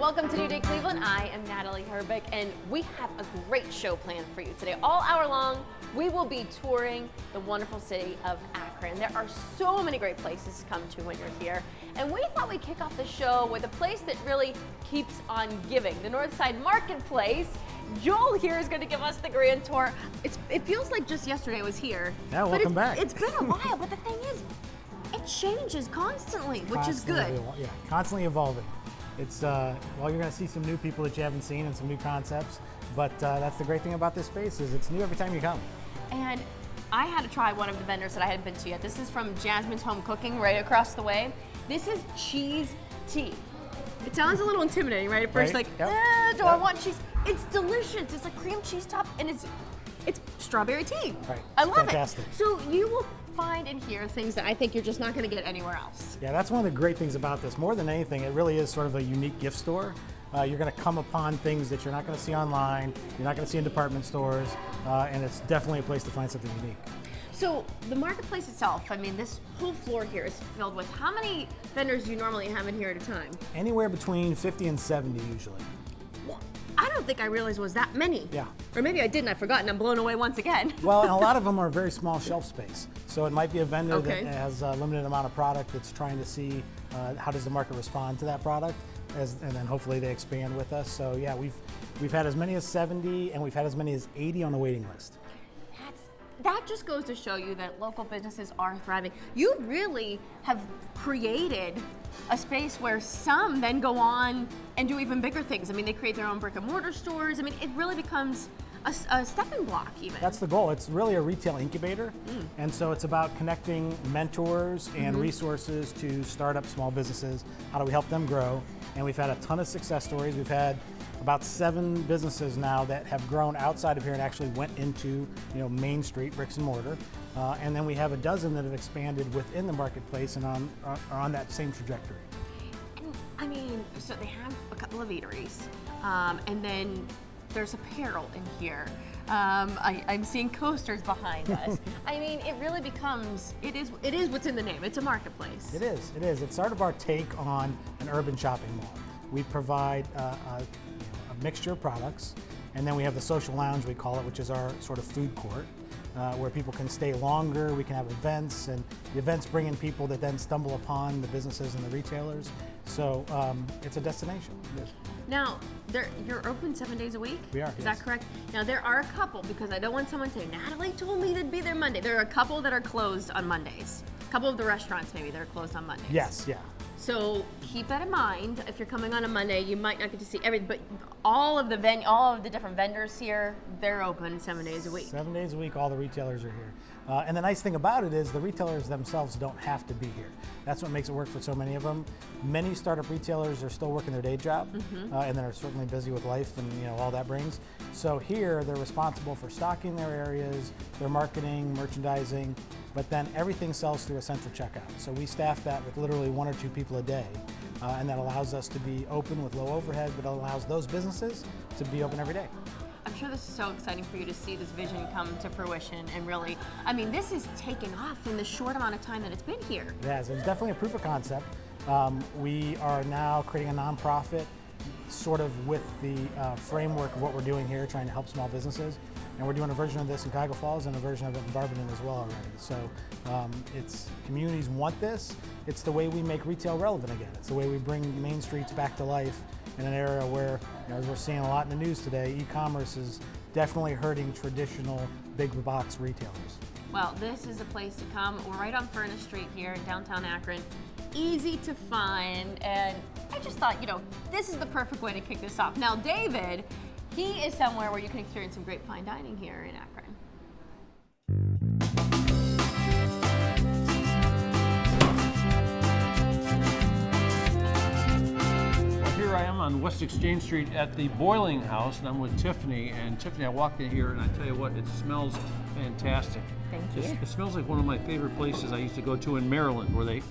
welcome to New Day Cleveland. I am Natalie Herbeck, and we have a great show planned for you today. All hour long, we will be touring the wonderful city of Akron. There are so many great places to come to when you're here, and we thought we'd kick off the show with a place that really keeps on giving, the Northside Marketplace. Joel here is going to give us the grand tour. It feels like just yesterday I was here. Yeah, welcome back. It's been a while, but the thing is, it changes constantly, which is good. Yeah, constantly evolving. It's well, you're going to see some new people that you haven't seen and some new concepts, but that's the great thing about this space is it's new every time you come. And I had to try one of the vendors that I hadn't been to yet. This is from Jasmine's Home Cooking right across the way. This is cheese tea. It sounds a little intimidating, right? At first, right? Like, do I want cheese? It's delicious. It's a cream cheese top, and it's strawberry tea. Right. I love Fantastic. it. So you will find and hear things that I think you're just not going to get anywhere else. Yeah, that's one of the great things about this. More than anything, it really is sort of a unique gift store. You're going to come upon things that you're not going to see online, you're not going to see in department stores, and it's definitely a place to find something unique. So the marketplace itself, I mean, this whole floor here is filled with how many vendors do you normally have in here at a time? Anywhere between 50 and 70 usually. Well, I don't think I realized it was that many. Yeah. Or maybe I did and I've forgotten. I'm blown away once again. Well, and a lot of them are very small shelf space. So it might be a vendor Okay. that has a limited amount of product that's trying to see how does the market respond to that product, and then hopefully they expand with us. So yeah, we've had as many as 70 and we've had as many as 80 on the waiting list. That just goes to show you that local businesses are thriving. You really have created a space where some then go on and do even bigger things. I mean, they create their own brick and mortar stores. I mean, it really becomes a stepping block even. That's the goal. It's really a retail incubator. And so it's about connecting mentors and resources to startup small businesses. How do we help them grow? And we've had a ton of success stories. We've had about 7 businesses now that have grown outside of here and actually went into Main Street, bricks and mortar. And then we have a dozen that have expanded within the marketplace and are on that same trajectory. And, I mean, so they have a couple of eateries, and then there's apparel in here. I'm seeing coasters behind us. I mean, it really becomes, it is what's in the name. It's a marketplace. It is. It's sort of our take on an urban shopping mall. We provide a mixture of products, and then we have the social lounge, we call it, which is our sort of food court, where people can stay longer. We can have events, and the events bring in people that then stumble upon the businesses and the retailers. So it's a destination. Now, you're open 7 days a week? We are, Is yes. that correct? Now, there are a couple, because I don't want someone to say, Natalie told me they'd be there Monday. There are a couple that are closed on Mondays. A couple of the restaurants, maybe, that are closed on Mondays. Yes, yeah. So keep that in mind. If you're coming on a Monday, you might not get to see everything, but all of the different vendors here, they're open 7 days a week. 7 days a week, all the retailers are here. And the nice thing about it is the retailers themselves don't have to be here. That's what makes it work for so many of them. Many startup retailers are still working their day job, and they're certainly busy with life and all that brings. So here, they're responsible for stocking their areas, their marketing, merchandising, but then everything sells through a central checkout. So we staff that with literally 1 or 2 people a day, and that allows us to be open with low overhead, but allows those businesses to be open every day. I'm sure this is so exciting for you to see this vision come to fruition and really, I mean, this is taking off in the short amount of time that it's been here. It has. It's definitely a proof of concept. We are now creating a nonprofit sort of with the framework of what we're doing here, trying to help small businesses. And we're doing a version of this in Cuyahoga Falls and a version of it in Barberton as well already. So it's communities want this. It's the way we make retail relevant again. It's the way we bring main streets back to life in an area where, as we're seeing a lot in the news today, e-commerce is definitely hurting traditional big box retailers. Well, this is a place to come. We're right on Furnace Street here in downtown Akron. Easy to find, and I just thought, this is the perfect way to kick this off. Now, David, he is somewhere where you can experience some great fine dining here in Akron. Here I am on West Exchange Street at the Boiling House, and I'm with Tiffany. And Tiffany, I walked in here, and I tell you what, it smells fantastic. Thank you. It smells like one of my favorite places I used to go to in Maryland, where they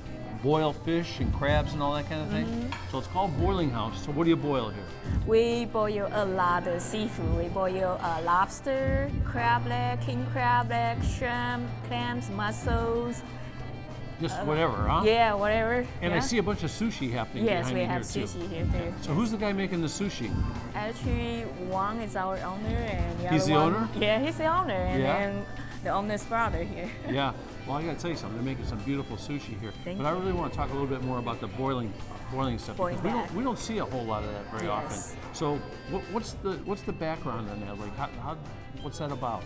boil fish and crabs and all that kind of thing. So it's called Boiling House. So what do you boil here? We boil a lot of seafood. We boil lobster, crab leg, king crab leg, shrimp, clams, mussels, Just whatever, huh? Yeah, whatever. And yeah. I see a bunch of sushi happening Yes, behind we you have here too. sushi here too. So who's the guy making the sushi? Actually, one is our owner, and the He's other the one, owner? Yeah, he's the owner, and Yeah. then the owner's brother here. Yeah. Well, I gotta tell you something. They're making some beautiful sushi here. Thank but I you. really want to talk a little bit more about the boiling stuff Boiling because back. we don't see a whole lot of that very Yes. often. So what's the background on that? Like what's that about?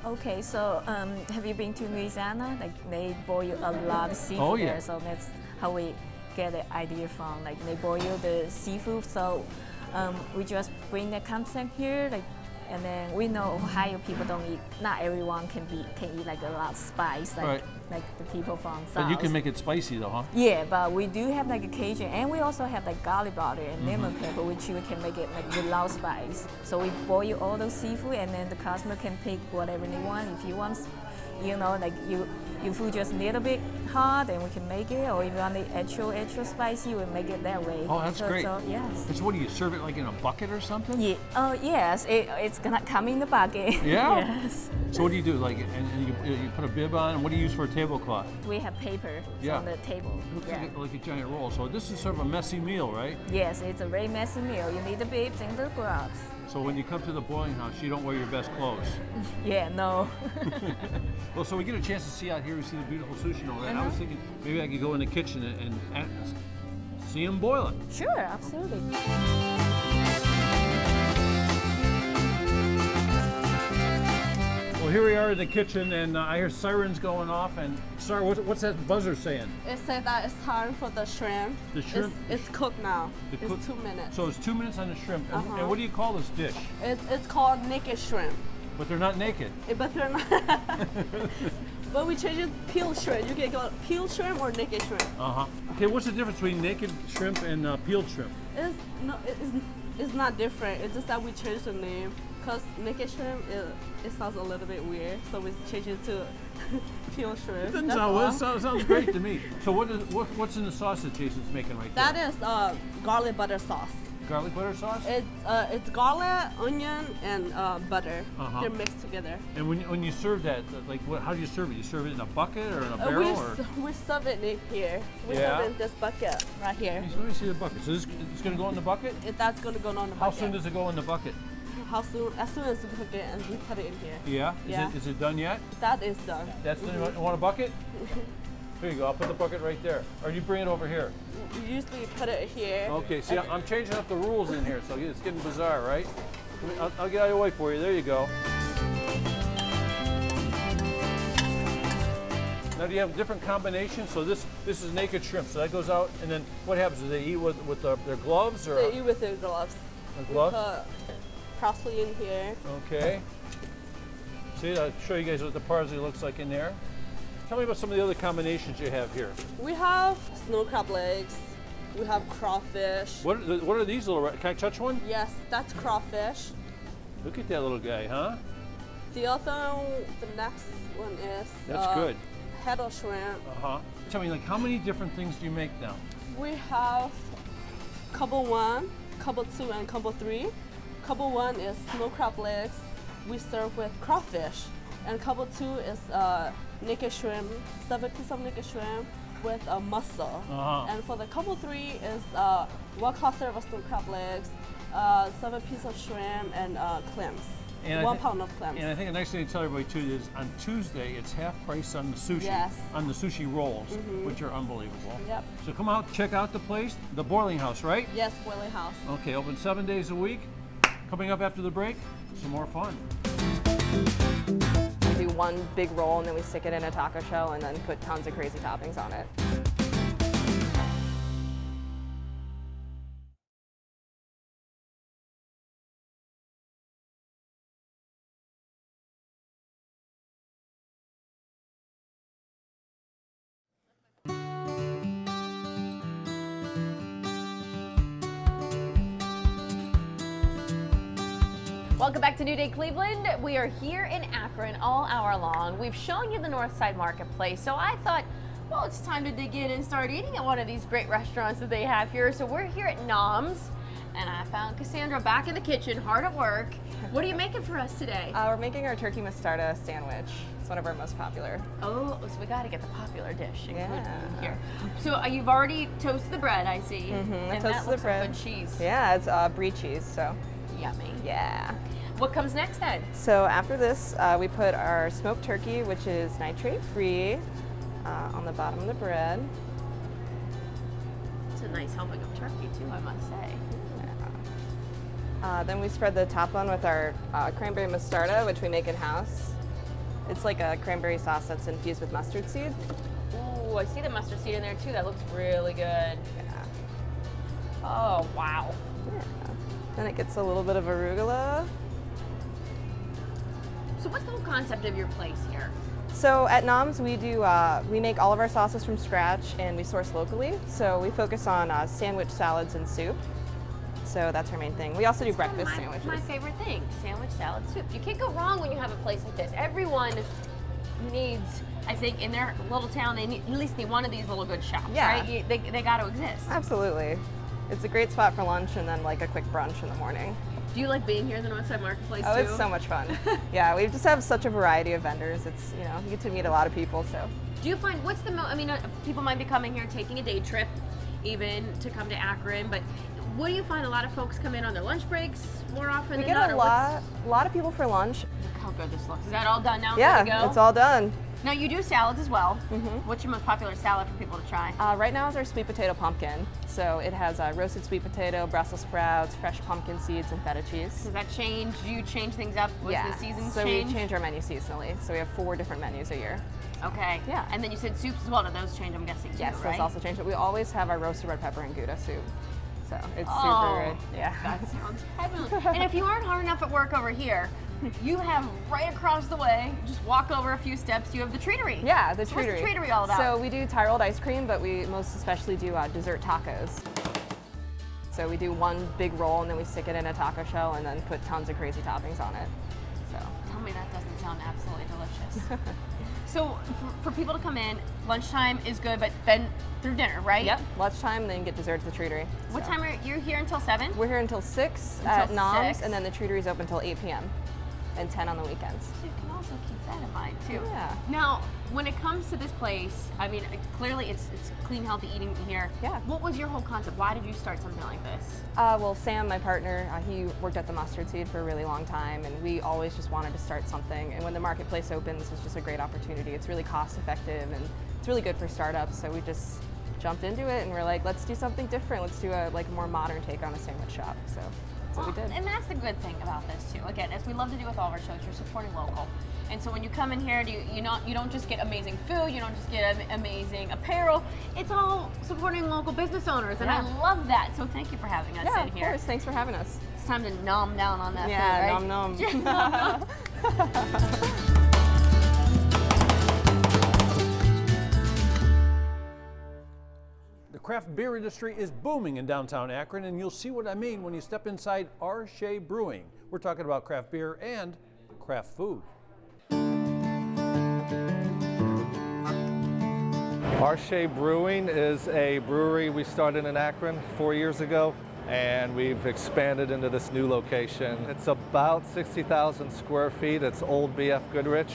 Okay, so have you been to Louisiana? Like they boil a lot of seafood Oh, yeah. there, so that's how we get the idea from. Like they boil the seafood, so we just bring the concept here, like, and then we know Ohio people don't eat. Not everyone can eat like a lot of spice, like Right. like the people from South. But you can make it spicy though, huh? Yeah, but we do have like a Cajun, and we also have like garlic butter and Mm-hmm. lemon pepper, which we can make it like without spice. So we boil all those seafood, and then the customer can pick whatever they want. If you want, like your food just a little bit hot, then we can make it. Or if you want it extra spicy, we make it that way. Oh, that's great. So yes. So what do you serve it like in a bucket or something? Yeah. Oh yes. It's gonna come in the bucket. Yeah? Yes. So what do you do? Like, and you put a bib on, and what do you use for a tablecloth? We have paper Yeah. on the table. Looks Yeah. like a giant roll. So this is sort of a messy meal, right? Yes, it's a very messy meal. You need the bibs and the gloves. So when you come to the boiling house, you don't wear your best clothes. Yeah. No. Well, so we get a chance to see out here, we see the beautiful sushi and all that. I Uh-huh. was thinking maybe I could go in the kitchen and see them boil it. Sure, absolutely. Well, here we are in the kitchen, and I hear sirens going off. And sorry, what's that buzzer saying? It said that it's time for the shrimp. The shrimp? It's cooked now. The It's cook- 2 minutes. So it's 2 minutes on the shrimp. And, Uh-huh. and what do you call this dish? It's called naked shrimp. But they're not naked. But they're not. But we change it to peeled shrimp. You can go peeled shrimp or naked shrimp. Uh-huh. Okay, what's the difference between naked shrimp and peeled shrimp? It's not different. It's just that we changed the name. Because naked shrimp, it sounds a little bit weird. So we changed it to peeled shrimp. Doesn't That's sound, all. it sounds great to me. So what's in the sauce that Jason's making right That there? is garlic butter sauce. Garlic butter sauce? It's garlic, onion, and butter. Uh-huh. They're mixed together. And when you serve that, like how do you serve it? You serve it in a bucket or in a barrel? or? We serve it in here. We Yeah? serve it in this bucket right here. Let me see the bucket. So it's going to go in the bucket? That's gonna go on the How bucket. soon does it go in the bucket? How soon? As soon as we cook it and we put it in here. Yeah? Yeah. Is it done yet? That is done. That's done. You want a bucket? Here you go. I'll put the bucket right there. Or you bring it over here. We usually put it here. Okay, see, I'm changing up the rules in here, so it's getting bizarre, right? I'll get out of the way for you. There you go. Now, do you have different combinations? So this is naked shrimp. So that goes out, and then what happens? Do they eat with their gloves or They eat with their gloves. their We gloves? put parsley in here. Okay. See, I'll show you guys what the parsley looks like in there. Tell me about some of the other combinations you have here. We have snow crab legs. We have crawfish. What are these little? Can I touch one? Yes, that's crawfish. Look at that little guy, huh? The next one is That's good. head of shrimp. Uh-huh. Tell me, like, how many different things do you make now? We have couple 1, couple 2, and couple 3. Couple 1 is snow crab legs. We serve with crawfish. And couple 2 is naked shrimp, 7 pieces of naked shrimp with a mussel. Uh-huh. And for the couple 3 is 1 cluster of snow crab legs, 7 pieces of shrimp, and clams. And 1 pound of clams. And I think a nice thing to tell everybody too is on Tuesday it's half price on the sushi, Yes. on the sushi rolls, which are unbelievable. Yep. So come out, check out the place, the Boiling House, right? Yes, boiling house. Okay, open 7 days a week. Coming up after the break, some more fun. We do one big roll and then we stick it in a taco shell and then put tons of crazy toppings on it. Welcome back to New Day Cleveland. We are here in Akron all hour long. We've shown you the Northside Marketplace, so I thought, well, it's time to dig in and start eating at one of these great restaurants that they have here. So we're here at Noms, and I found Cassandra back in the kitchen, hard at work. What are you making for us today? We're making our turkey mostarda sandwich. It's one of our most popular. Oh, so we got to get the popular dish included Yeah. in here. So you've already toasted the bread, I see. I And that toasted the looks bread. like good cheese. Yeah, it's brie cheese, so Yummy. yeah. What comes next then? So after this, we put our smoked turkey, which is nitrate-free, on the bottom of the bread. It's a nice helping of turkey too, I must say. Then we spread the top on with our cranberry mostarda, which we make in-house. It's like a cranberry sauce that's infused with mustard seed. Ooh, I see the mustard seed in there too. That looks really good. Yeah. Oh, wow. Yeah. Then it gets a little bit of arugula. So what's the whole concept of your place here? So at Noms, we make all of our sauces from scratch and we source locally. So we focus on sandwich salads and soup. So that's our main thing. We also do breakfast sandwiches. My favorite thing, sandwich, salad, soup. You can't go wrong when you have a place like this. Everyone needs, I think, in their little town, they at least need one of these little good shops, Yeah. right? They got to exist. Absolutely. It's a great spot for lunch and then like a quick brunch in the morning. Do you like being here in the Northside Marketplace Oh, too? it's so much fun. Yeah, we just have such a variety of vendors. It's, you get to meet a lot of people, so. Do you find, what's the I mean, people might be coming here taking a day trip even to come to Akron, but what do you find? A lot of folks come in on their lunch breaks more often We than get not? a or what's- lot of people for lunch. Look how good this looks. Is that all done now? Yeah, Good to go? it's all done. Now you do salads as well. What's your most popular salad for people to try? Right now is our sweet potato pumpkin. So it has roasted sweet potato, Brussels sprouts, fresh pumpkin seeds, and feta cheese. Does that change? Do you change things up? Was Yeah, the seasons so change? we change our menu seasonally. So we have 4 different menus a year. Okay. Yeah. And then you said soups as well. Do those change? I'm guessing too, Yes, right? those also change. But we always have our roasted red pepper and Gouda soup. So it's Oh, super good. Yeah. That sounds heavenly. And if you aren't hard enough at work over here, you have right across the way, just walk over a few steps, you have the treatery. Yeah, the So treatery. what's the treatery all about? So we do Tyrelled ice cream, but we most especially do dessert tacos. So we do one big roll and then we stick it in a taco shell and then put tons of crazy toppings on it. So Tell me that doesn't sound absolutely delicious. So for people to come in, lunchtime is good, but then through dinner, right? yep, lunchtime, and then get dessert at the treatery. What So time are you here until 7? We're here until 6 Until at Noms, 6. and then the treatery is open until 8 p.m. and 10 on the weekends. So you can also keep that in mind too. Yeah. Now, when it comes to this place, I mean, clearly it's clean, healthy eating here. Yeah. What was your whole concept? Why did you start something like this? Well, Sam, my partner, he worked at the Mustard Seed for a really long time, and we always just wanted to start something. And when the marketplace opens, it's just a great opportunity. It's really cost effective, and it's really good for startups. So we just jumped into it, and we're like, let's do something different. Let's do a more modern take on a sandwich shop. So that's what we did. And that's the good thing about this too. Again, as we love to do with all of our shows, you're supporting local. And so when you come in here, you don't just get amazing food, you don't just get amazing apparel. It's all supporting local business owners, and I Yeah. love that. So thank you for having us Yeah, in of here. course. Thanks for having us. It's time to nom down on that Yeah, food, right? nom nom. The craft beer industry is booming in downtown Akron, and you'll see what I mean when you step inside Arched Brewing. We're talking about craft beer and craft food. Arched Brewing is a brewery we started in Akron 4 years ago, and we've expanded into this new location. It's about 60,000 square feet. It's old BF Goodrich.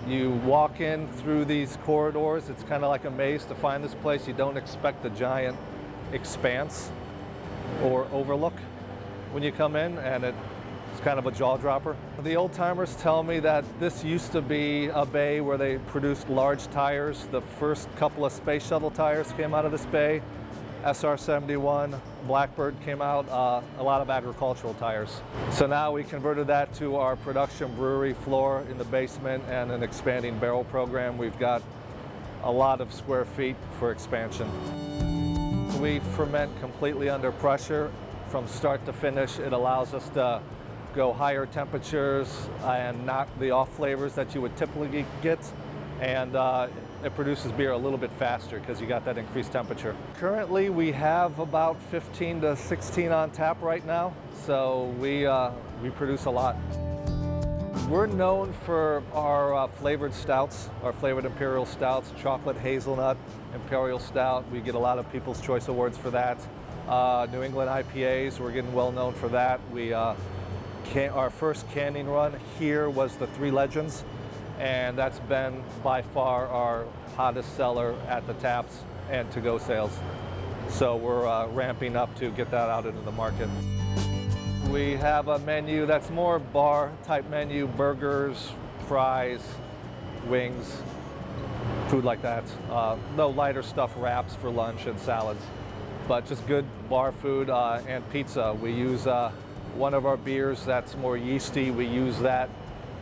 You walk in through these corridors. It's kind of like a maze to find this place. You don't expect the giant expanse or overlook when you come in, and it's kind of a jaw dropper. The old timers tell me that this used to be a bay where they produced large tires. The first couple of space shuttle tires came out of this bay. SR-71, Blackbird came out, a lot of agricultural tires. So now we converted that to our production brewery floor in the basement and an expanding barrel program. We've got a lot of square feet for expansion. We ferment completely under pressure from start to finish. It allows us to go higher temperatures and not the off flavors that you would typically get, and it produces beer a little bit faster because you got that increased temperature. Currently we have about 15 to 16 on tap right now, so we produce a lot. We're known for our flavored stouts, our flavored imperial stouts, chocolate hazelnut imperial stout. We get a lot of People's Choice Awards for that. New England IPAs, we're getting well known for that. Our first canning run here was the Three Legends, and that's been by far our hottest seller at the taps and to-go sales. So we're ramping up to get that out into the market. We have a menu that's more bar type menu, burgers, fries, wings, food like that. No lighter stuff, wraps for lunch and salads, but just good bar food and pizza. We use one of our beers that's more yeasty. We use that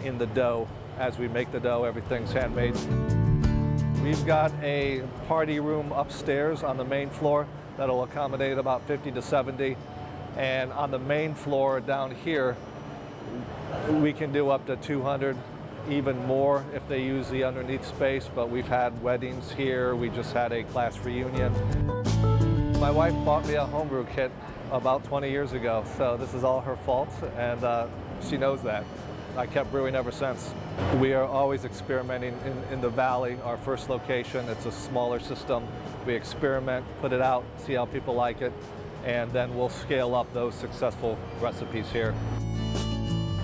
in the dough. As we make the dough, everything's handmade. We've got a party room upstairs on the main floor that'll accommodate about 50 to 70. And on the main floor down here, we can do up to 200, even more if they use the underneath space, but we've had weddings here. We just had a class reunion. My wife bought me a homebrew kit about 20 years ago, so this is all her fault, and she knows that. I kept brewing ever since. We are always experimenting in the valley. Our first location, it's a smaller system. We experiment, put it out, see how people like it, and then we'll scale up those successful recipes here.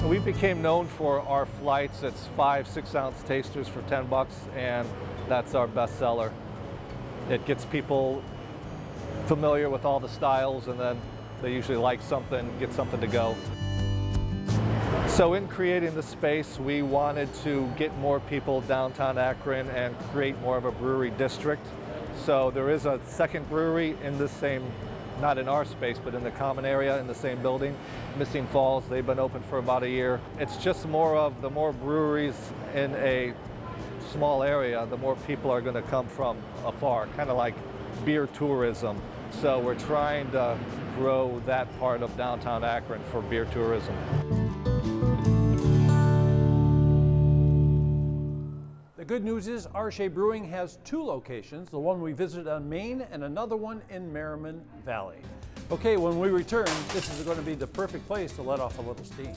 We became known for our flights. It's 5-6 ounce tasters for 10 bucks, and that's our best seller. It gets people familiar with all the styles, and then they usually like something, get something to go. So in creating the space, we wanted to get more people downtown Akron and create more of a brewery district. So there is a second brewery in the same, not in our space, but in the common area in the same building, Missing Falls. They've been open for about a year. It's just more of the more breweries in a small area, the more people are going to come from afar, kind of like beer tourism. So we're trying to grow that part of downtown Akron for beer tourism. The good news is Arched Brewing has 2 locations, the one we visited on Main and another one in Merriman Valley. Okay, when we return, this is going to be the perfect place to let off a little steam.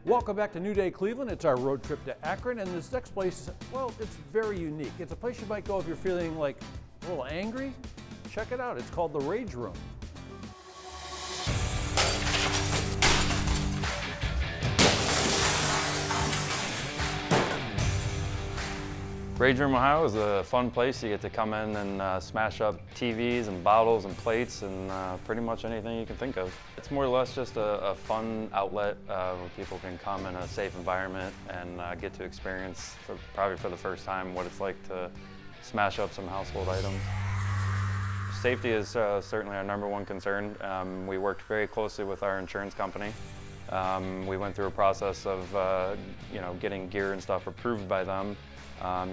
Welcome back to New Day Cleveland. It's our road trip to Akron, and this next place, well, it's very unique. It's a place you might go if you're feeling like a little angry. Check it out. It's called the Rage Room. Rage Room, Ohio is a fun place. You get to come in and smash up TVs and bottles and plates and pretty much anything you can think of. It's more or less just a fun outlet where people can come in a safe environment and get to experience, probably for the first time, what it's like to smash up some household items. Safety is certainly our #1 concern. We worked very closely with our insurance company. We went through a process of getting gear and stuff approved by them.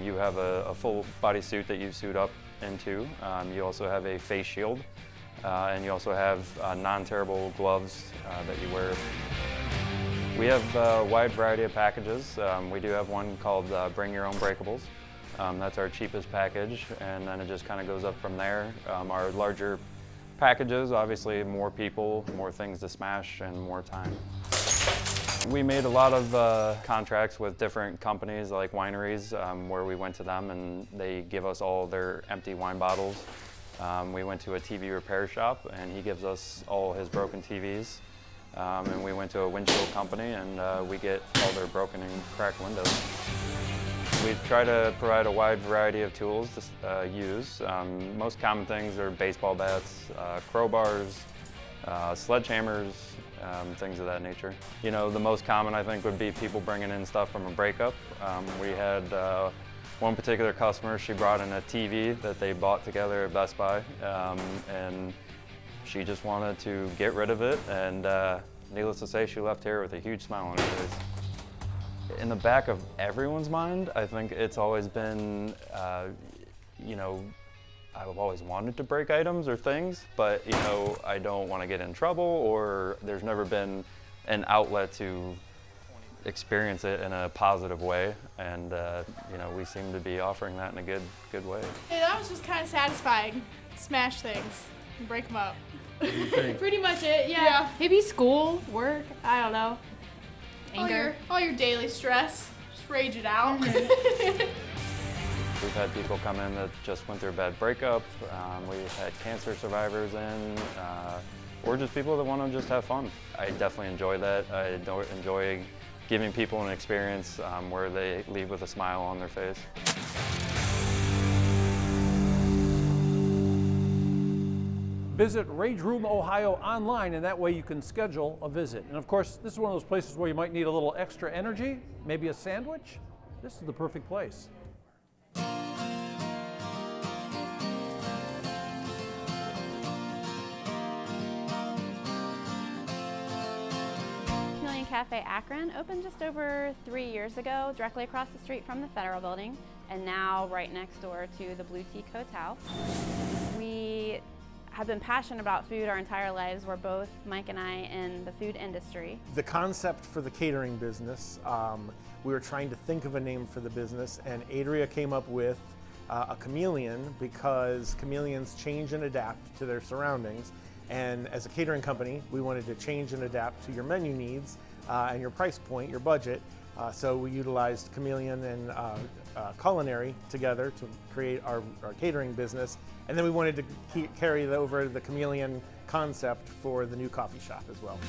You have a full body suit that you suit up into. You also have a face shield, and you also have non-tearable gloves that you wear. We have a wide variety of packages. We do have one called Bring Your Own Breakables. That's our cheapest package, and then it just kind of goes up from there. Our larger packages, obviously more people, more things to smash, and more time. We made a lot of contracts with different companies like wineries where we went to them and they give us all their empty wine bottles. We went to a TV repair shop and he gives us all his broken TVs. And we went to a windshield company and we get all their broken and cracked windows. We try to provide a wide variety of tools to use. Most common things are baseball bats, crowbars, sledgehammers, things of that nature. You know, the most common I think would be people bringing in stuff from a breakup. We had one particular customer, she brought in a TV that they bought together at Best Buy, and she just wanted to get rid of it, and needless to say, she left here with a huge smile on her face. In the back of everyone's mind, I think it's always been, I've always wanted to break items or things, but I don't want to get in trouble, or there's never been an outlet to experience it in a positive way, and we seem to be offering that in a good way. That was just kind of satisfying. Smash things. Break them up. Pretty much it, yeah. Maybe school, work, I don't know. Anger. All your daily stress, just rage it out. We've had people come in that just went through a bad breakup. We've had cancer survivors in, or just people that want to just have fun. I definitely enjoy that. I enjoy giving people an experience where they leave with a smile on their face. Visit Rage Room Ohio online, and that way you can schedule a visit. And of course, this is one of those places where you might need a little extra energy, maybe a sandwich. This is the perfect place. Chameleon Cafe Akron opened just over 3 years ago, directly across the street from the Federal Building, and now right next door to the Boutique Hotel. We have been passionate about food our entire lives. We're both, Mike and I, in the food industry. The concept for the catering business, we were trying to think of a name for the business, and Adria came up with a chameleon because chameleons change and adapt to their surroundings. And as a catering company, we wanted to change and adapt to your menu needs and your price point, your budget. So we utilized Chameleon and culinary together to create our catering business. And then we wanted to carry over the Chameleon concept for the new coffee shop as well.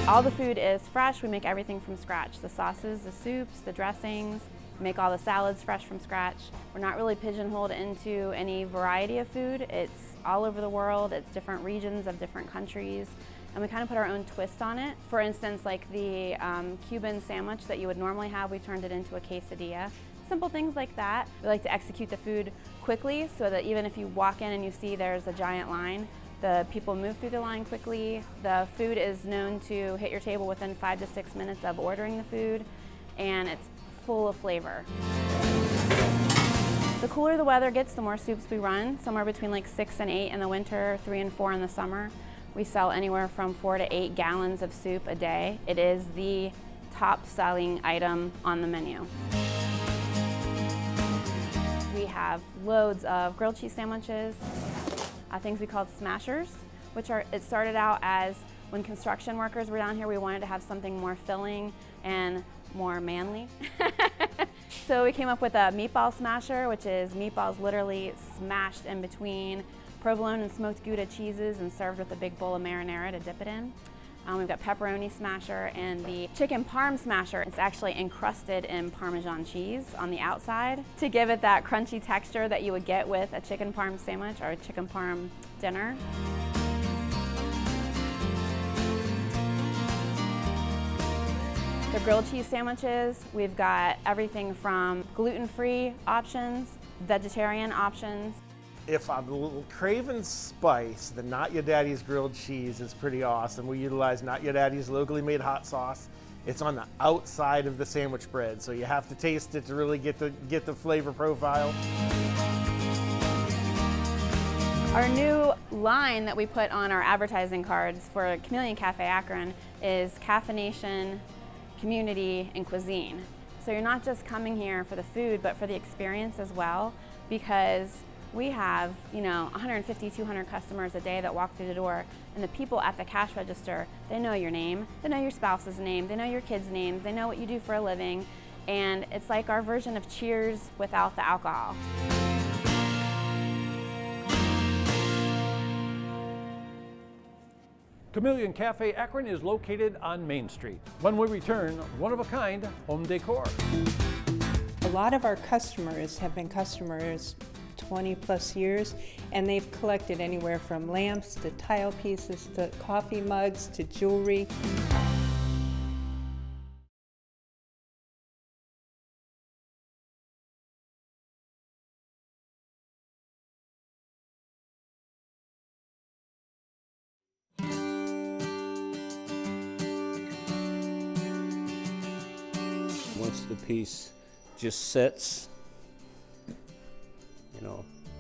All the food is fresh. We make everything from scratch. The sauces, the soups, the dressings. We make all the salads fresh from scratch. We're not really pigeonholed into any variety of food. It's all over the world. It's different regions of different countries. And we kind of put our own twist on it. For instance, like the Cuban sandwich that you would normally have, we've turned it into a quesadilla. Simple things like that. We like to execute the food quickly so that even if you walk in and you see there's a giant line, the people move through the line quickly. The food is known to hit your table within 5 to 6 minutes of ordering the food, and it's full of flavor. The cooler the weather gets, the more soups we run, somewhere between like 6 and 8 in the winter, 3 and 4 in the summer. We sell anywhere from 4 to 8 gallons of soup a day. It is the top selling item on the menu. We have loads of grilled cheese sandwiches, things we called smashers, it started out as when construction workers were down here, we wanted to have something more filling and more manly. So we came up with a meatball smasher, which is meatballs literally smashed in between provolone and smoked Gouda cheeses and served with a big bowl of marinara to dip it in. We've got pepperoni smasher and the chicken parm smasher. It's actually encrusted in Parmesan cheese on the outside to give it that crunchy texture that you would get with a chicken parm sandwich or a chicken parm dinner. The grilled cheese sandwiches, we've got everything from gluten-free options, vegetarian options. If I'm a little craving spice, the Not Your Daddy's grilled cheese is pretty awesome. We utilize Not Your Daddy's locally made hot sauce. It's on the outside of the sandwich bread, so you have to taste it to really get the flavor profile. Our new line that we put on our advertising cards for Chameleon Cafe Akron is caffeination, community, and cuisine. So you're not just coming here for the food, but for the experience as well, because we have, 150, 200 customers a day that walk through the door, and the people at the cash register, they know your name, they know your spouse's name, they know your kids' names, they know what you do for a living, and it's like our version of Cheers without the alcohol. Chameleon Cafe Akron is located on Main Street. When we return, one-of-a-kind home decor. A lot of our customers have been customers 20 plus years, and they've collected anywhere from lamps to tile pieces to coffee mugs to jewelry. Once the piece just sits,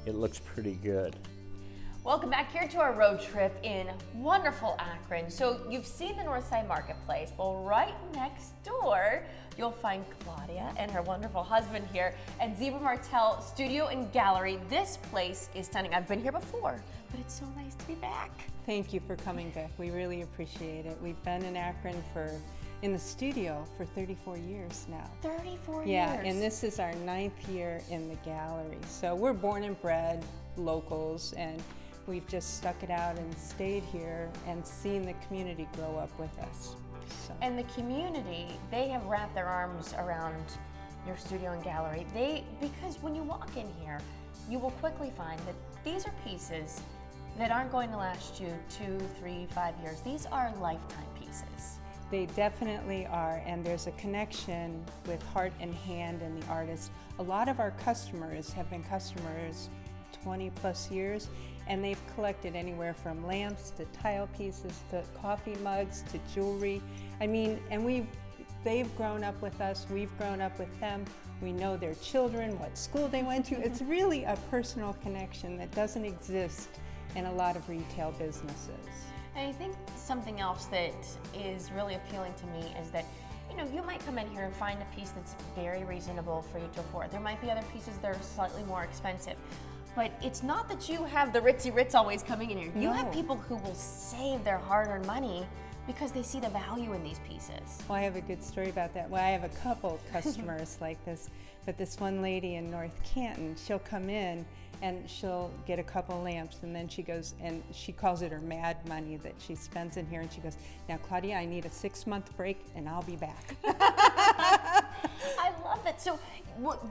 it looks pretty good. Welcome back here to our road trip in wonderful Akron. So you've seen the Northside Marketplace. Well, right next door, you'll find Claudia and her wonderful husband here at Zebra Martel Studio and Gallery. This place is stunning. I've been here before, but it's so nice to be back. Thank you for coming back. We really appreciate it. We've been in Akron in the studio for 34 years now. 34 Yeah, years. and this is our 9th year in the gallery. So we're born and bred locals, and we've just stuck it out and stayed here and seen the community grow up with us. So. And the community, they have wrapped their arms around your studio and gallery. Because when you walk in here, you will quickly find that these are pieces that aren't going to last you 2, 3, 5 years. These are lifetime pieces. They definitely are, and there's a connection with heart and hand and the artist. A lot of our customers have been customers 20 plus years, and they've collected anywhere from lamps to tile pieces to coffee mugs to jewelry. I mean, and they've grown up with us, we've grown up with them. We know their children, what school they went to. It's really a personal connection that doesn't exist in a lot of retail businesses. And I think something else that is really appealing to me is that, you know, you might come in here and find a piece that's very reasonable for you to afford. There might be other pieces that are slightly more expensive. But it's not that you have the ritzy rits always coming in here. You have people who will save their hard-earned money because they see the value in these pieces. Well, I have a good story about that. Well, I have a couple customers like this, but this one lady in North Canton, she'll come in and she'll get a couple lamps, and then she goes, and she calls it her mad money that she spends in here, and she goes, now Claudia, I need a 6-month break and I'll be back. I love it. So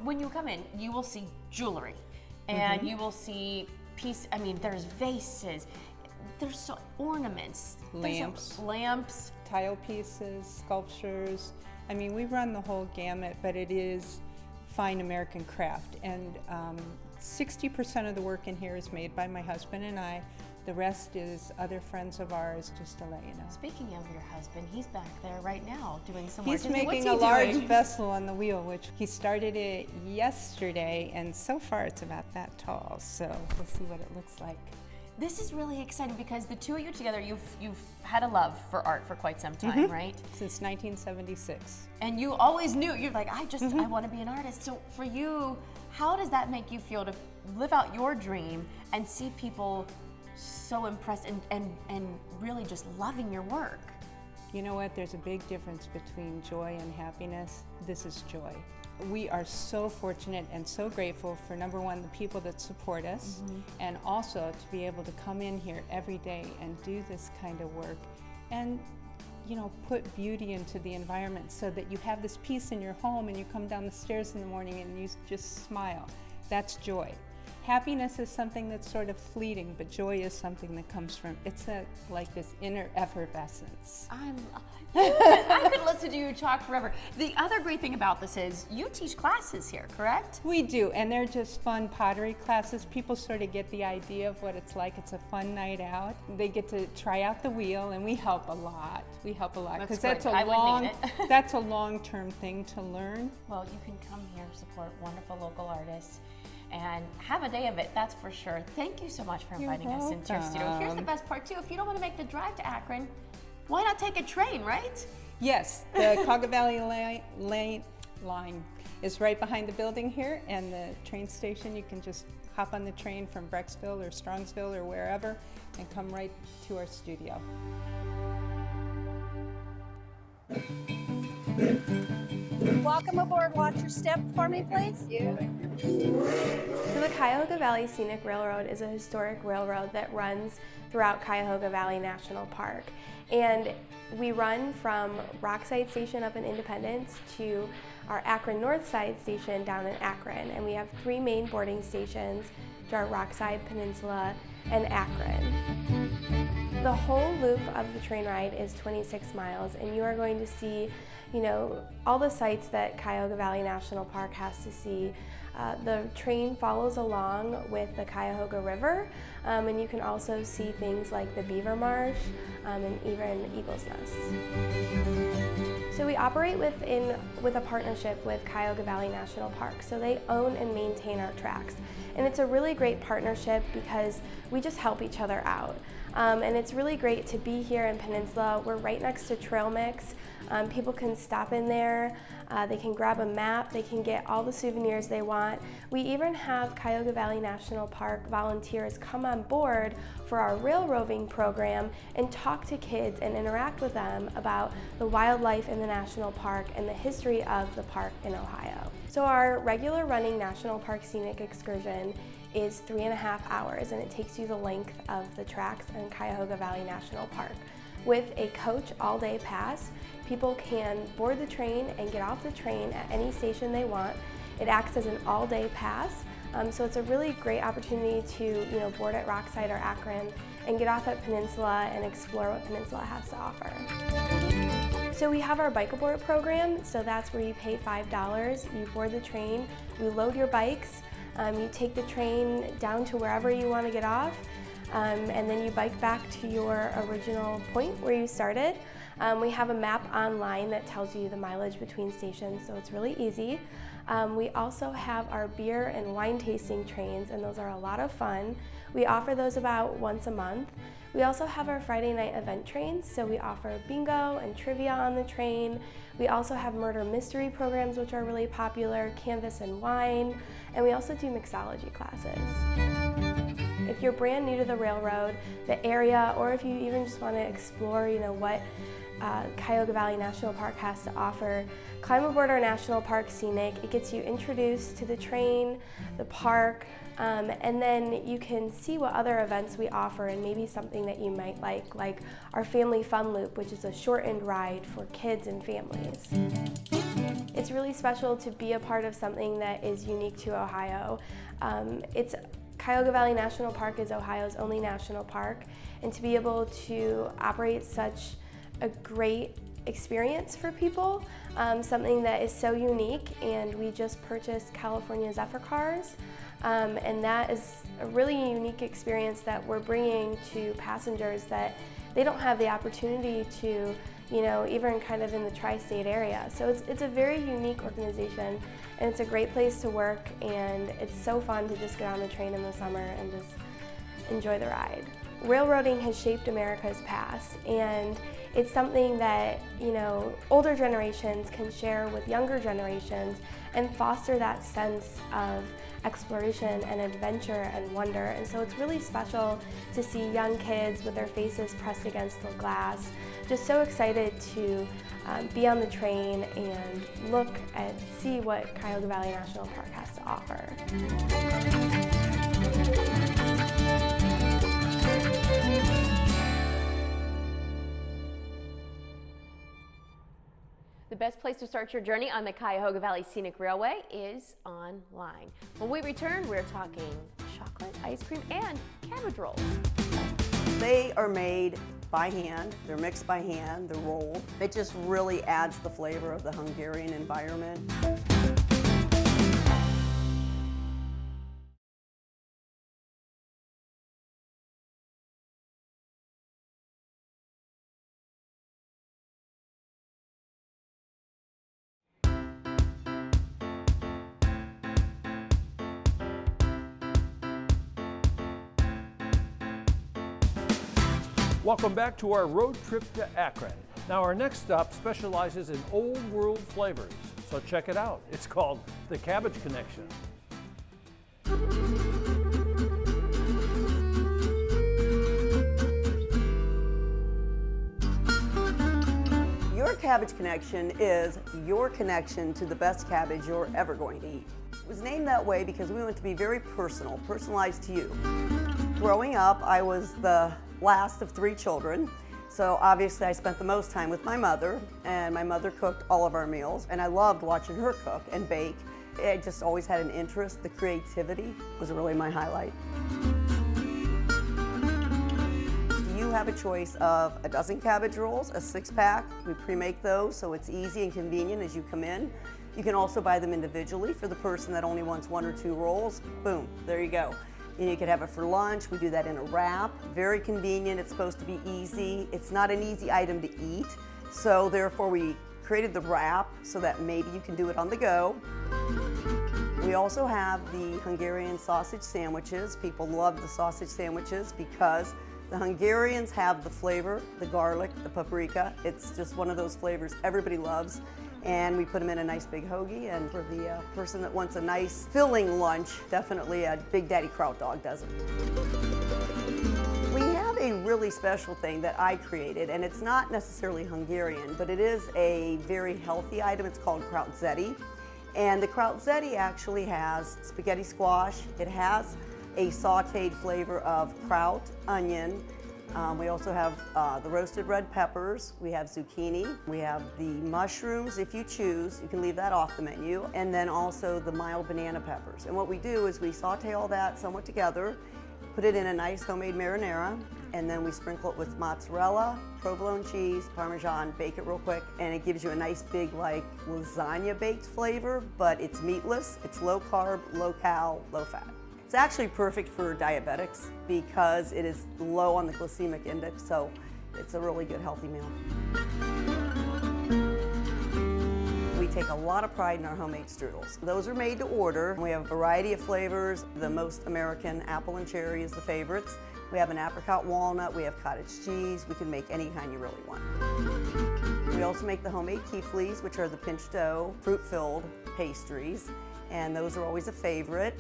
when you come in, you will see jewelry, and you will see there's vases, there's ornaments, lamps, tile pieces, sculptures. I mean, we run the whole gamut, but it is fine American craft, and 60% of the work in here is made by my husband and I. The rest is other friends of ours, just to let you know. Speaking of your husband, he's back there right now doing some work. He's making a large vessel on the wheel, which he started it yesterday, and so far it's about that tall, so we'll see what it looks like. This is really exciting because the two of you together, you've had a love for art for quite some time, right? Since 1976. And you always knew, you're like, I want to be an artist. So for you, how does that make you feel to live out your dream and see people so impressed and really just loving your work? You know what, there's a big difference between joy and happiness. This is joy. We are so fortunate and so grateful for, number one, the people that support us, and also to be able to come in here every day and do this kind of work and, you know, put beauty into the environment so that you have this peace in your home and you come down the stairs in the morning and you just smile. That's joy. Happiness is something that's sort of fleeting, but joy is something that comes from, it's like this inner effervescence. I could listen to you talk forever. The other great thing about this is you teach classes here, correct? We do, and they're just fun pottery classes. People sort of get the idea of what it's like. It's a fun night out. They get to try out the wheel, and we help a lot. We help a lot because that's a long-term thing to learn. Well, you can come here, support wonderful local artists, and have a day of it, that's for sure. Thank you so much for inviting us into your studio. Here's the best part too, if you don't want to make the drive to Akron, why not take a train, right? Yes, the Cuyahoga Valley line is right behind the building here, and the train station, you can just hop on the train from Brecksville or Strongsville or wherever and come right to our studio. Welcome aboard. Watch your step for me, please. So the Cuyahoga Valley Scenic Railroad is a historic railroad that runs throughout Cuyahoga Valley National Park. And we run from Rockside Station up in Independence to our Akron Northside Station down in Akron. And we have 3 main boarding stations, which are Rockside, Peninsula, and Akron. The whole loop of the train ride is 26 miles, and you are going to see, you know, all the sights that Cuyahoga Valley National Park has to see. The train follows along with the Cuyahoga River, and you can also see things like the Beaver Marsh and even Eagle's Nest. So we operate with a partnership with Cuyahoga Valley National Park. So they own and maintain our tracks. And it's a really great partnership because we just help each other out. And it's really great to be here in Peninsula. We're right next to Trail Mix. People can stop in there, they can grab a map, they can get all the souvenirs they want. We even have Cuyahoga Valley National Park volunteers come on board for our rail roving program and talk to kids and interact with them about the wildlife in the national park and the history of the park in Ohio. So our regular running National Park Scenic excursion is 3.5 hours, and it takes you the length of the tracks in Cuyahoga Valley National Park. With a coach all-day pass, people can board the train and get off the train at any station they want. It acts as an all-day pass, so it's a really great opportunity to board at Rockside or Akron and get off at Peninsula and explore what Peninsula has to offer. So we have our bike aboard program, so that's where you pay $5, you board the train, we load your bikes, you take the train down to wherever you want to get off, and then you bike back to your original point where you started. We have a map online that tells you the mileage between stations, so it's really easy. We also have our beer and wine tasting trains, and those are a lot of fun. We offer those about once a month. We also have our Friday night event trains, so we offer bingo and trivia on the train. We also have murder mystery programs, which are really popular, canvas and wine, and we also do mixology classes. If you're brand new to the railroad, the area, or if you even just want to explore, what Cuyahoga Valley National Park has to offer, climb aboard our National Park Scenic. It gets you introduced to the train, the park, and then you can see what other events we offer and maybe something that you might like our Family Fun Loop, which is a shortened ride for kids and families. It's really special to be a part of something that is unique to Ohio. Cuyahoga Valley National Park is Ohio's only national park, and to be able to operate such a great experience for people, something that is so unique, and we just purchased California Zephyr cars, and that is a really unique experience that we're bringing to passengers that they don't have the opportunity to, even kind of in the tri-state area. So it's a very unique organization, and it's a great place to work, and it's so fun to just get on the train in the summer and just enjoy the ride. Railroading has shaped America's past, and it's something that older generations can share with younger generations and foster that sense of exploration and adventure and wonder. And so it's really special to see young kids with their faces pressed against the glass, just so excited to be on the train and look and see what Cuyahoga Valley National Park has to offer. The best place to start your journey on the Cuyahoga Valley Scenic Railway is online. When we return, we're talking chocolate, ice cream, and cabbage rolls. They are made by hand, they're mixed by hand, they're rolled. It just really adds the flavor of the Hungarian environment. Welcome back to our road trip to Akron. Now our next stop specializes in old world flavors, so check it out. It's called the Cabbage Connection. Your Cabbage Connection is your connection to the best cabbage you're ever going to eat. It was named that way because we want it to be very personal, personalized to you. Growing up, I was the last of 3 children, so obviously I spent the most time with my mother, and my mother cooked all of our meals, and I loved watching her cook and bake. I just always had an interest. The creativity was really my highlight. You have a choice of a dozen cabbage rolls, a 6-pack. We pre-make those so it's easy and convenient as you come in. You can also buy them individually for the person that only wants 1 or 2 rolls. Boom, there you go. And you could have it for lunch. We do that in a wrap. Very convenient. It's supposed to be easy. It's not an easy item to eat, so therefore we created the wrap so that maybe you can do it on the go. We also have the Hungarian sausage sandwiches. People love the sausage sandwiches because the Hungarians have the flavor, the garlic, the paprika. It's just one of those flavors everybody loves. And we put them in a nice big hoagie. And for the person that wants a nice filling lunch, definitely a Big Daddy Kraut Dog does it. We have a really special thing that I created, and it's not necessarily Hungarian, but it is a very healthy item. It's called Krautzeti. And the Krautzeti actually has spaghetti squash. It has a sauteed flavor of kraut, onion. We also have the roasted red peppers. We have zucchini. We have the mushrooms. If you choose, you can leave that off the menu. And then also the mild banana peppers. And what we do is we saute all that somewhat together, put it in a nice homemade marinara, and then we sprinkle it with mozzarella, provolone cheese, Parmesan, bake it real quick, and it gives you a nice big like lasagna baked flavor, but it's meatless, it's low carb, low cal, low fat. It's actually perfect for diabetics because it is low on the glycemic index, so it's a really good healthy meal. We take a lot of pride in our homemade strudels. Those are made to order. We have a variety of flavors. The most American apple and cherry is the favorites. We have an apricot walnut, we have cottage cheese. We can make any kind you really want. We also make the homemade kiflis, which are the pinch dough, fruit-filled pastries, and those are always a favorite.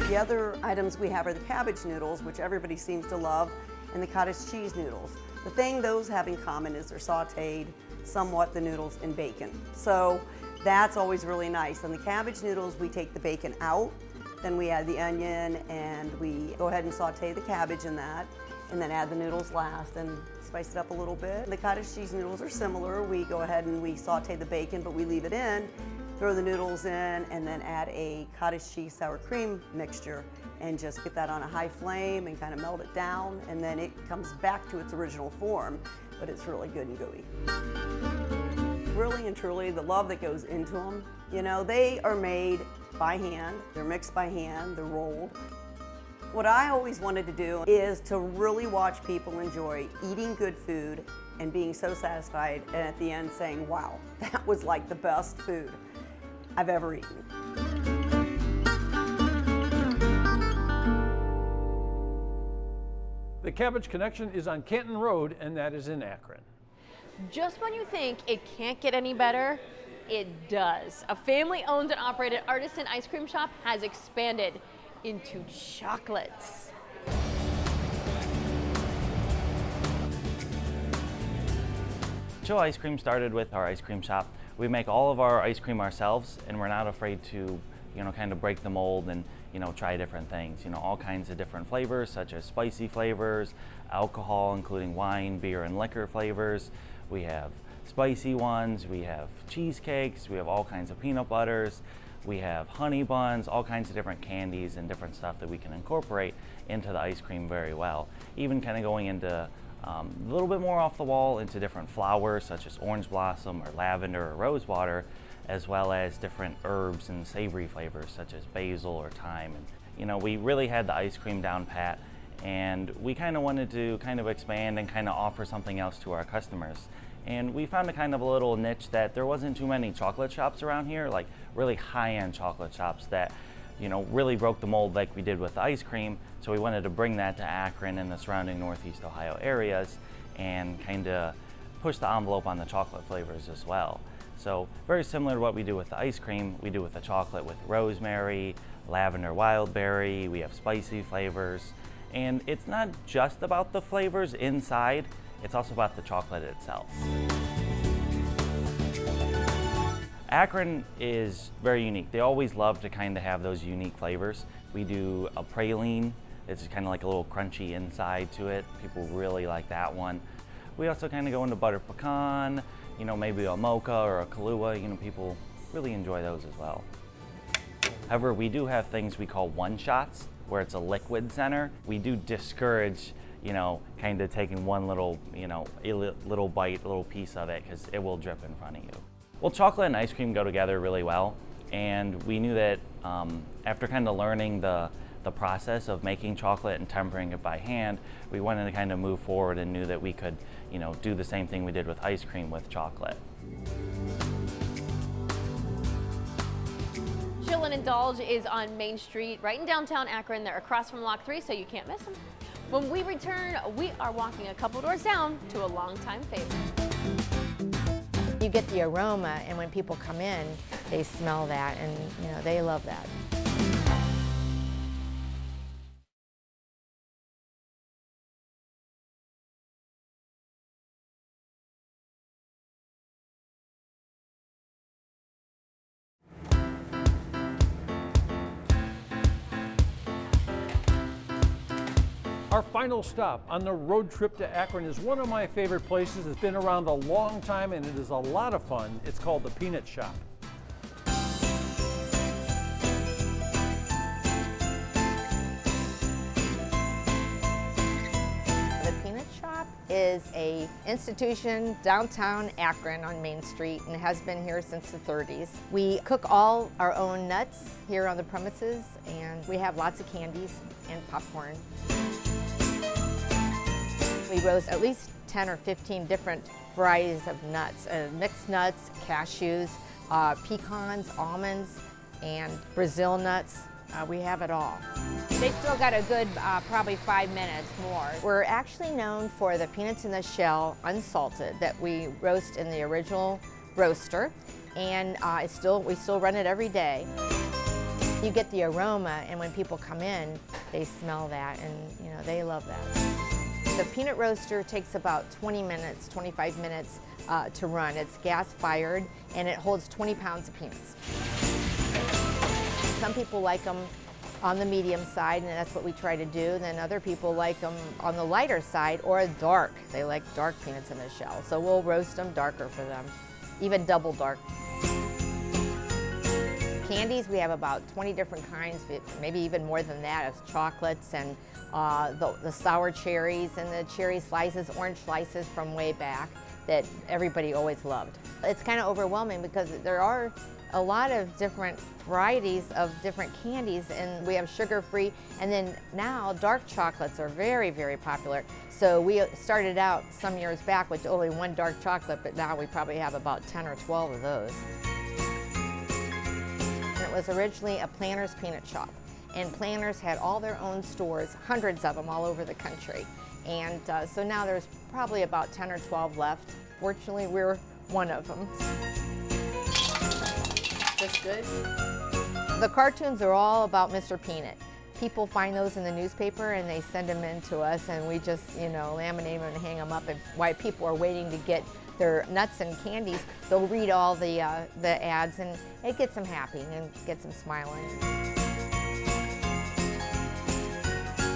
The other items we have are the cabbage noodles, which everybody seems to love, and the cottage cheese noodles. The thing those have in common is they're sauteed somewhat, the noodles, in bacon. So that's always really nice. On the cabbage noodles, we take the bacon out, then we add the onion, and we go ahead and saute the cabbage in that, and then add the noodles last and spice it up a little bit. The cottage cheese noodles are similar. We go ahead and we saute the bacon, but we leave it in, throw the noodles in, and then add a cottage cheese sour cream mixture and just get that on a high flame and kind of melt it down, and then it comes back to its original form, but it's really good and gooey. Really and truly, the love that goes into them, you know, they are made by hand, they're mixed by hand, they're rolled. What I always wanted to do is to really watch people enjoy eating good food and being so satisfied, and at the end saying, wow, that was like the best food I've ever eaten. The Cabbage Connection is on Canton Road, and that is in Akron. Just when you think it can't get any better, it does. A family-owned and operated artisan ice cream shop has expanded into chocolates. Chill Ice Cream started with our ice cream shop. We make all of our ice cream ourselves, and we're not afraid to, kind of break the mold and, try different things. All kinds of different flavors, such as spicy flavors, alcohol, including wine, beer, and liquor flavors. We have spicy ones, we have cheesecakes, we have all kinds of peanut butters, we have honey buns, all kinds of different candies and different stuff that we can incorporate into the ice cream very well. Even kind of going into a little bit more off the wall into different flowers such as orange blossom or lavender or rose water, as well as different herbs and savory flavors such as basil or thyme. And, we really had the ice cream down pat, and we kind of wanted to kind of expand and kind of offer something else to our customers. And we found a kind of a little niche that there wasn't too many chocolate shops around here, like really high-end chocolate shops that, really broke the mold like we did with the ice cream. So we wanted to bring that to Akron and the surrounding Northeast Ohio areas and kind of push the envelope on the chocolate flavors as well. So very similar to what we do with the ice cream, we do with the chocolate with rosemary, lavender wild berry, we have spicy flavors. And it's not just about the flavors inside, it's also about the chocolate itself. Akron is very unique. They always love to kind of have those unique flavors. We do a praline. It's kind of like a little crunchy inside to it. People really like that one. We also kind of go into butter pecan, maybe a mocha or a Kahlua. People really enjoy those as well. However, we do have things we call one-shots, where it's a liquid center. We do discourage, kind of taking one little, little bite, little piece of it, because it will drip in front of you. Well, chocolate and ice cream go together really well, and we knew that after kind of learning the process of making chocolate and tempering it by hand, we wanted to kind of move forward and knew that we could, you know, do the same thing we did with ice cream with chocolate. Jules Indulge is on Main Street, right in downtown Akron. They're across from Lock 3, so you can't miss them. When we return, we are walking a couple doors down to a longtime favorite. You get the aroma, and when people come in, they smell that, and you know, they love that. Our final stop on the road trip to Akron is one of my favorite places. It's been around a long time and it is a lot of fun. It's called the Peanut Shop. The Peanut Shop is an institution downtown Akron on Main Street and has been here since the 30s. We cook all our own nuts here on the premises, and we have lots of candies and popcorn. We roast at least 10 or 15 different varieties of nuts, mixed nuts, cashews, pecans, almonds, and Brazil nuts. We have it all. They've still got a good probably 5 minutes more. We're actually known for the peanuts in the shell, unsalted, that we roast in the original roaster, and we still run it every day. You get the aroma, and when people come in, they smell that, and you know, they love that. The peanut roaster takes about 20 minutes, 25 minutes to run. It's gas fired and it holds 20 pounds of peanuts. Some people like them on the medium side, and that's what we try to do. Then other people like them on the lighter side or dark. They like dark peanuts in the shell. So we'll roast them darker for them, even double dark. Candies, we have about 20 different kinds, maybe even more than that, of chocolates and the sour cherries and the cherry slices, orange slices from way back that everybody always loved. It's kind of overwhelming because there are a lot of different varieties of different candies, and we have sugar-free, and then now dark chocolates are very, very popular. So we started out some years back with only one dark chocolate, but now we probably have about 10 or 12 of those. It was originally a Planters peanut shop, and Planters had all their own stores, hundreds of them all over the country. And so now there's probably about 10 or 12 left. Fortunately, we're one of them. That's good. The cartoons are all about Mr. Peanut. People find those in the newspaper and they send them in to us, and we just, you know, laminate them and hang them up. And while people are waiting to get their nuts and candies, they'll read all the ads, and it gets them happy and gets them smiling.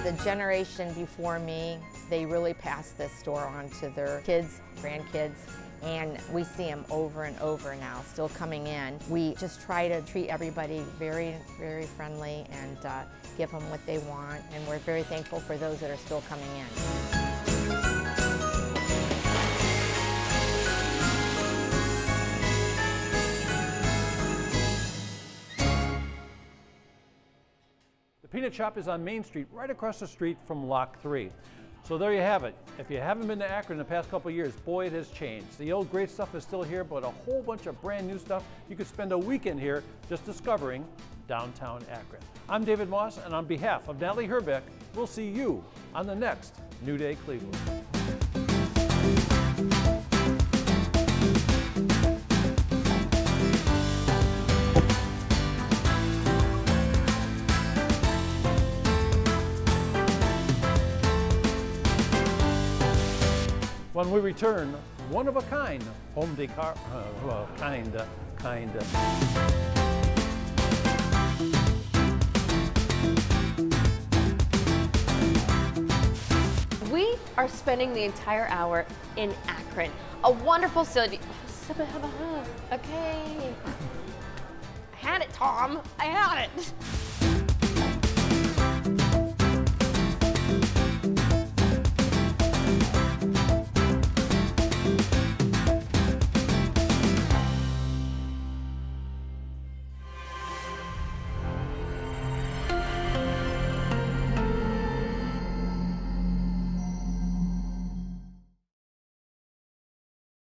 The generation before me, they really passed this store on to their kids, grandkids, and we see them over and over now, still coming in. We just try to treat everybody very, very friendly and give them what they want, and we're very thankful for those that are still coming in. The Peanut Shop is on Main Street, right across the street from Lock 3. So there you have it. If you haven't been to Akron in the past couple of years, boy, it has changed. The old great stuff is still here, but a whole bunch of brand new stuff. You could spend a weekend here just discovering downtown Akron. I'm David Moss, and on behalf of Natalie Herbeck, we'll see you on the next New Day Cleveland. When we return, one of a kind home decor, well, kinda. We are spending the entire hour in Akron, a wonderful city. Okay. I had it, Tom. I had it.